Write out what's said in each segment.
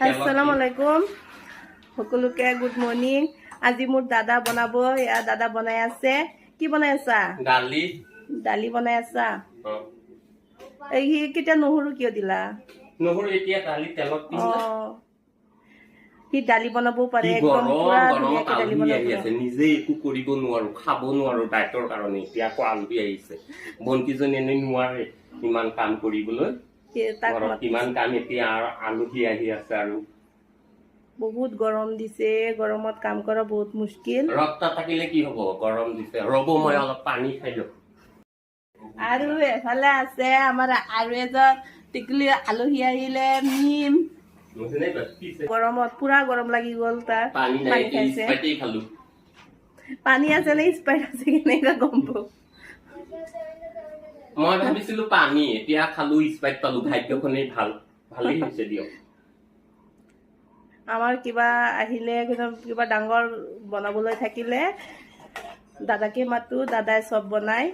Assalamualaikum. সকলোকে good morning. আজি মোৰ দাদা বনাব, এয়া দাদা বনাই আছে। কি বনাই আছা? দালি বনাই আছা। এই কেতিয়া নহৰু কিয় দিলা? নহৰু এতিয়া দালি তেলত দিলা। সি দালি বনাব পাৰে, একদম পুৰা ধুনীয়াকে দালি বনাব পাৰে। নিজে একো কৰিব নোৱাৰো, খাব নোৱাৰো ডায়েটৰ কাৰণে। এতিয়া আকৌ আলহী আহিছে। বন্তিজনী এনে নোৱাৰে ইমান কাম কৰিবলৈ। কিমান কাম এতিয়া আলহী আহি আছে আৰু বহুত গৰম দিছে, গৰমত কাম কৰা বহুত মুশকিল। ৰক্তা থাকিলে কি হ'ব? গৰম দিছে। ৰ'ব মই অলপ পানী খাই লওঁ। আৰু এফালে আছে আমাৰ আৰু এজন টিকলি আলহী আহিলে মিম। গৰমত পুৰা গৰম লাগি গ'ল তাৰ। পানী খাইছে। পানী আছে নে স্প্ৰাইট আছে কেনেকা গম পাব। মই ভাবিছিলো পানী, এতিয়া খালো স্প্ৰাইট পালো। ভাগ্যখনেই ভালেই হৈছে দিয়ক। আমাৰ কিবা আহিলে কিবা ডাঙৰ বনাবলৈ থাকিলে দাদাকে মাতো, দাদাই চব বনাই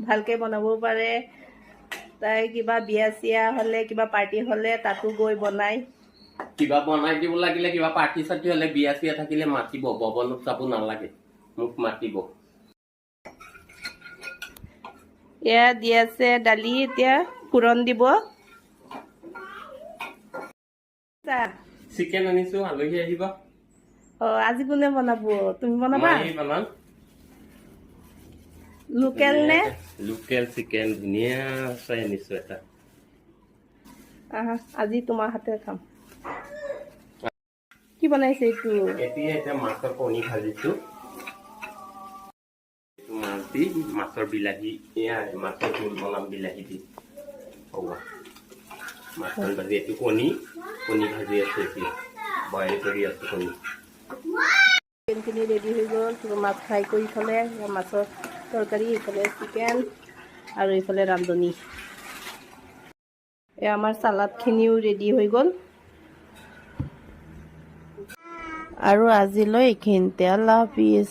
ভালকে বনাবও পাৰে। তাই কিবা বিয়া চিয়া হলে, কিবা পাৰ্টি হলে তাতো গৈ বনাই। কিবা বনাই দিব লাগিলে, কিবা পাৰ্টি চাৰ্টি হলে, বিয়া চিয়া থাকিলে মাতিব। ববনত যাব নালাগে, মোক মাতিব। এয়া দি আছে দালি, এতিয়া ফুৰণ দিব। চিকেন আনিছো, আলহী আহিব। আজি কোনে বনাব? তুমি বনাবা? লোকেল নে? লোকেল চিকেন ধুনীয়া চাই আনিছো এটা। আজি তোমাৰ হাতে খাম। কি বনাইছে এইটো? এতিয়া মাছৰ কণী ভাজিছো। মাছ দি মাছৰ বিলাহী, মাছৰ জোল বনাম বিলাহী দি। মাছৰ ভাজি, এইটো কণী ভাজি আছো। এতিয়া বইল কৰি আছো কণী। চিকেনখিনি ৰেডি হৈ গ'ল। মাছ ফ্ৰাই কৰি থ'লে, মাছৰ তৰকাৰী, এইফালে চিকেন আৰু এইফালে ৰান্ধনি। আমাৰ চালাডখিনিও ৰেডি হৈ গ'ল। আৰু আজিলৈ এইখিনিতে। আল্লাহ হাফিজ।